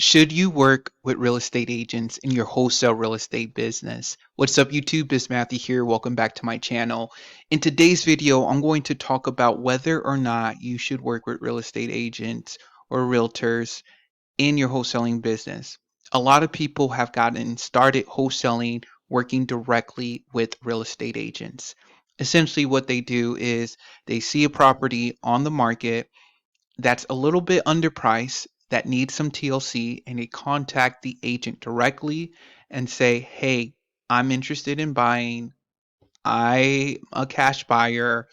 Should you work with real estate agents in your wholesale real estate business? What's up, YouTube? This is Matthew here. Welcome back to my channel. In today's video, I'm going to talk about whether or not you should work with real estate agents or realtors in your wholesaling business. A lot of people have gotten started wholesaling working directly with real estate agents. Essentially, what they do is they see a property on the market that's a little bit underpriced that needs some TLC, and they contact the agent directly and say, "Hey, I'm interested in buying. I'm a cash buyer."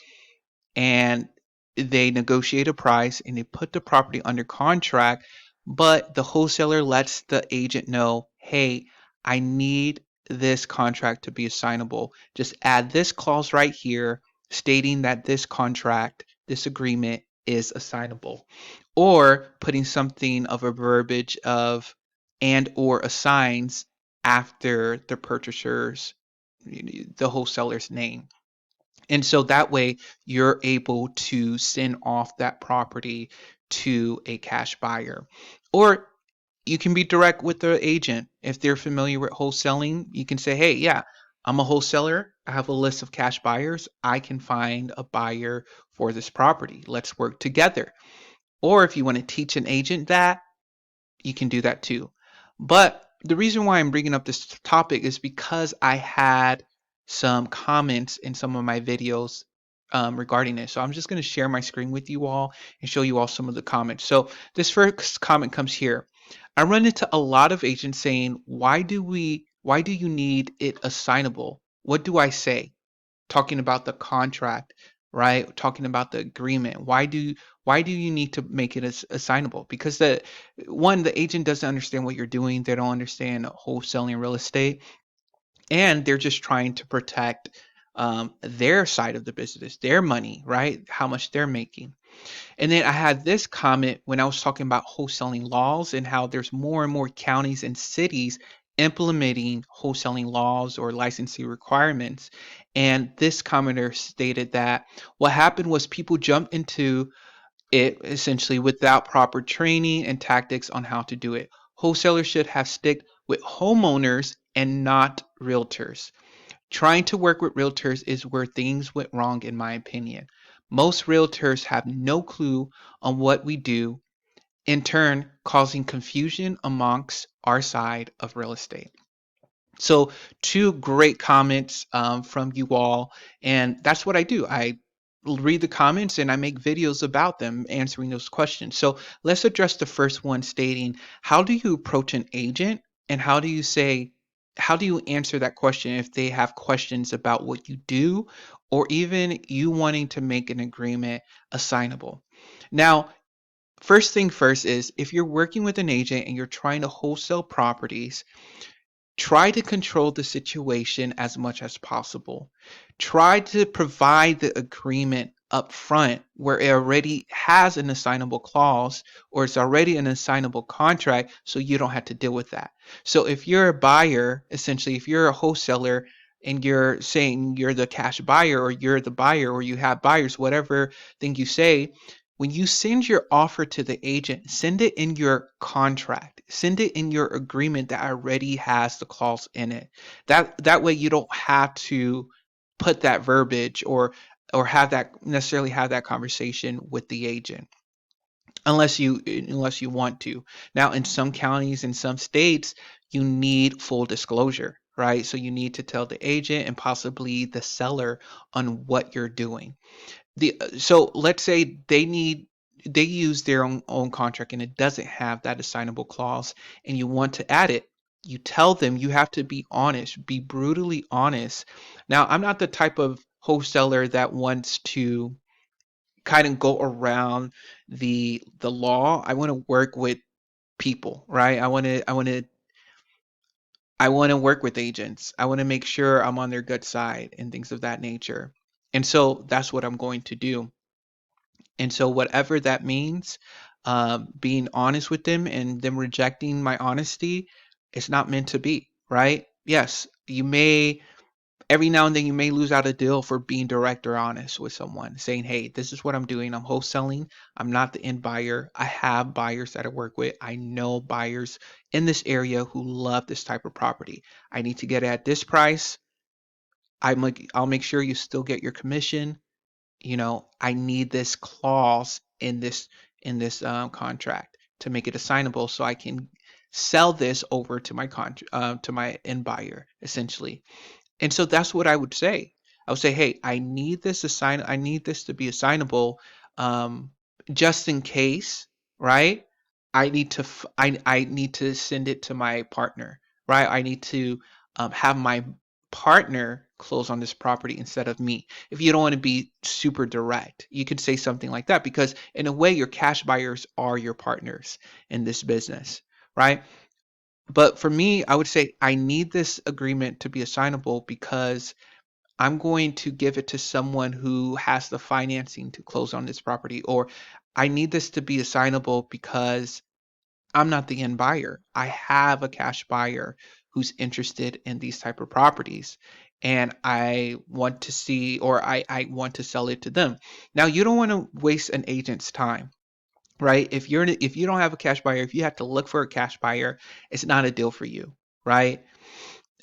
And they negotiate a price and they put the property under contract, but the wholesaler lets the agent know, "Hey, I need this contract to be assignable. Just add this clause right here stating that this contract, this agreement is assignable." Or putting something of a verbiage of and or assigns after the purchaser's, the wholesaler's name. And so that way you're able to send off that property to a cash buyer. Or you can be direct with the agent. If they're familiar with wholesaling, you can say, "Hey, yeah, I'm a wholesaler. I have a list of cash buyers. I can find a buyer for this property. Let's work together." Or if you want to teach an agent that, you can do that too. But the reason why I'm bringing up this topic is because I had some comments in some of my videos regarding this. So I'm just going to share my screen with you all and show you all some of the comments. So this first comment comes here. I run into a lot of agents saying, why do you need it assignable? What do I say? Talking about the contract, right? Talking about the agreement. Why do you need to make it as assignable? Because the agent doesn't understand what you're doing. They don't understand wholesaling real estate, and they're just trying to protect their side of the business, their money, right? How much they're making. And then I had this comment when I was talking about wholesaling laws and how there's more and more counties and cities implementing wholesaling laws or licensing requirements. And this commenter stated that what happened was people jumped into it essentially without proper training and tactics on how to do it. Wholesalers should have stick with homeowners and not realtors. Trying to work with realtors is where things went wrong, in my opinion. Most realtors have no clue on what we do, in turn, causing confusion amongst our side of real estate. So, two great comments from you all, and that's what I do. I read the comments and I make videos about them answering those questions. So, let's address the first one stating, how do you approach an agent and how do you answer that question if they have questions about what you do or even you wanting to make an agreement assignable? Now, first thing first is if you're working with an agent and you're trying to wholesale properties, try to control the situation as much as possible. Try to provide the agreement up front where it already has an assignable clause or it's already an assignable contract so you don't have to deal with that. So if you're a buyer, essentially, if you're a wholesaler and you're saying you're the cash buyer or you're the buyer or you have buyers, whatever thing you say, when you send your offer to the agent, send it in your contract. Send it in your agreement that already has the clause in it. That way you don't have to put that verbiage or have that necessarily have that conversation with the agent unless you want to. Now, in some counties, in some states, you need full disclosure, right? So you need to tell the agent and possibly the seller on what you're doing. So let's say they use their own contract and it doesn't have that assignable clause and you want to add it. You tell them, you have to be honest, be brutally honest. Now, I'm not the type of wholesaler that wants to kind of go around the law. I want to work with people, right? I want to work with agents. I want to make sure I'm on their good side and things of that nature. And so that's what I'm going to do. And so, whatever that means, being honest with them and them rejecting my honesty, it's not meant to be, right? Yes, you may. Every now and then you may lose out a deal for being direct or honest with someone, saying, hey, this is what I'm doing. I'm wholesaling. I'm not the end buyer. I have buyers that I work with. I know buyers in this area who love this type of property. I need to get it at this price. I'll make sure you still get your commission. I need this clause in this contract to make it assignable so I can sell this over to my to my end buyer essentially. And so that's what I would say. I would say, hey, I need this to be assignable, um, just in case, right? I need to send it to my partner, right? I need to have my partner close on this property instead of me. If you don't want to be super direct, you could say something like that because in a way, your cash buyers are your partners in this business, right? But for me, I would say I need this agreement to be assignable because I'm going to give it to someone who has the financing to close on this property, or I need this to be assignable because I'm not the end buyer. I have a cash buyer who's interested in these type of properties and I want to see or I want to sell it to them. Now you don't want to waste an agent's time, right? If you don't have a cash buyer, if you have to look for a cash buyer, it's not a deal for you, right?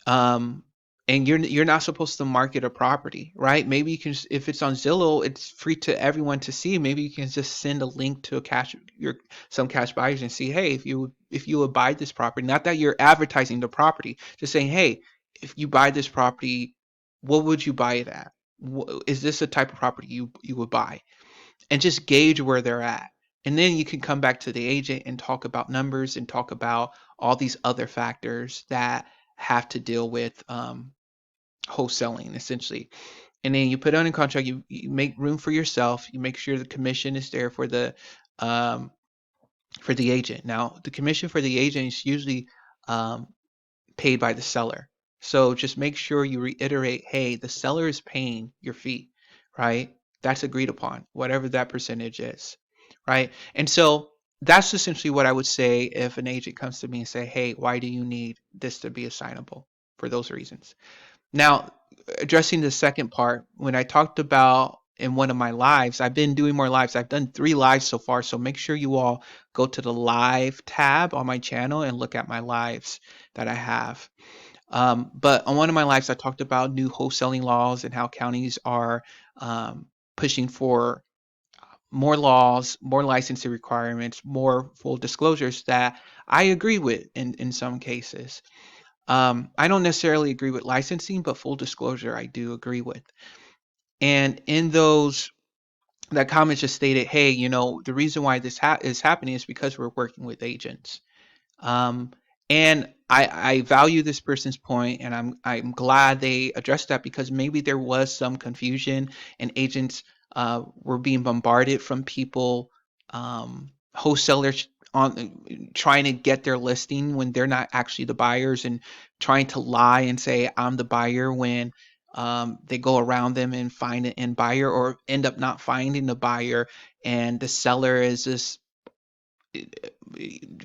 Um, and you're not supposed to market a property, right? Maybe you can if it's on Zillow, it's free to everyone to see. Maybe you can just send a link to a cash your some cash buyers and see, hey, if you would buy this property, not that you're advertising the property, just saying, hey, if you buy this property, what would you buy it at? Is this a type of property you would buy? And just gauge where they're at. And then you can come back to the agent and talk about numbers and talk about all these other factors that have to deal with wholesaling essentially. And then you put on a contract, you make room for yourself, you make sure the commission is there um, for the agent. Now, the commission for the agent is usually um, paid by the seller. So just make sure you reiterate, hey, the seller is paying your fee, right? That's agreed upon, whatever that percentage is, right? And so that's essentially what I would say if an agent comes to me and say, hey, why do you need this to be assignable? For those reasons. Now, addressing the second part, when I talked about in one of my lives, I've been doing more lives. I've done 3 lives so far. So make sure you all go to the live tab on my channel and look at my lives that I have. But on one of my lives, I talked about new wholesaling laws and how counties are pushing for more laws, more licensing requirements, more full disclosures that I agree with in some cases. I don't necessarily agree with licensing, but full disclosure, I do agree with. And in those, that comment just stated, hey, the reason why this is happening is because we're working with agents. Um, and I value this person's point, and I'm glad they addressed that because maybe there was some confusion, and agents were being bombarded from people, wholesalers on trying to get their listing when they're not actually the buyers, and trying to lie and say I'm the buyer when they go around them and find an end buyer or end up not finding the buyer, and the seller is just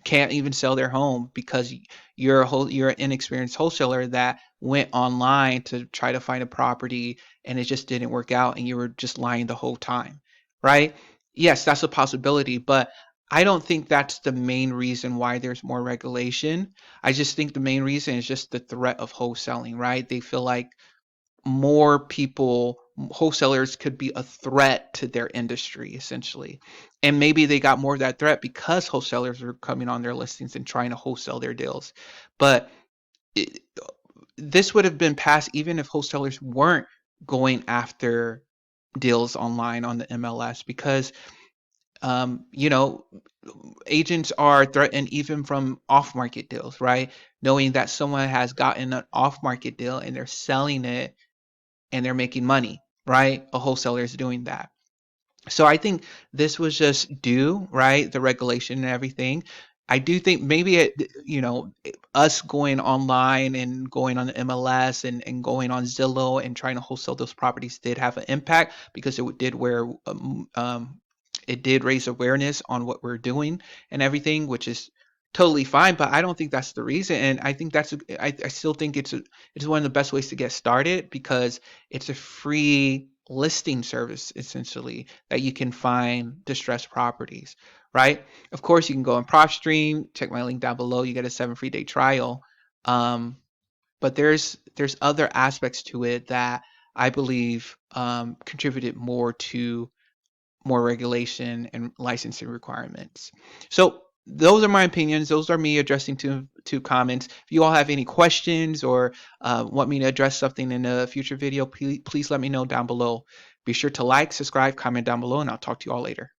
can't even sell their home because you're an inexperienced wholesaler that went online to try to find a property and it just didn't work out and you were just lying the whole time, right? Yes, that's a possibility, but I don't think that's the main reason why there's more regulation. I just think the main reason is just the threat of wholesaling, right? They feel like more people, wholesalers could be a threat to their industry essentially. And maybe they got more of that threat because wholesalers are coming on their listings and trying to wholesale their deals. But it, this would have been passed even if wholesalers weren't going after deals online on the MLS because um, you know agents are threatened even from off-market deals, right? Knowing that someone has gotten an off-market deal and they're selling it and they're making money, right? A wholesaler is doing that. So I think this was just due, right? The regulation and everything. I do think maybe us going online and going on the MLS and going on Zillow and trying to wholesale those properties did have an impact because it did raise awareness on what we're doing and everything, which is totally fine, but I don't think that's the reason. And I think I still think it's one of the best ways to get started because it's a free listing service essentially that you can find distressed properties, right? Of course, you can go on PropStream, check my link down below. You get a 7 free day trial. Um, but there's other aspects to it that I believe contributed more to more regulation and licensing requirements. So those are my opinions. Those are me addressing two comments. If you all have any questions or want me to address something in a future video, please let me know down below. Be sure to like, subscribe, comment down below, and I'll talk to you all later.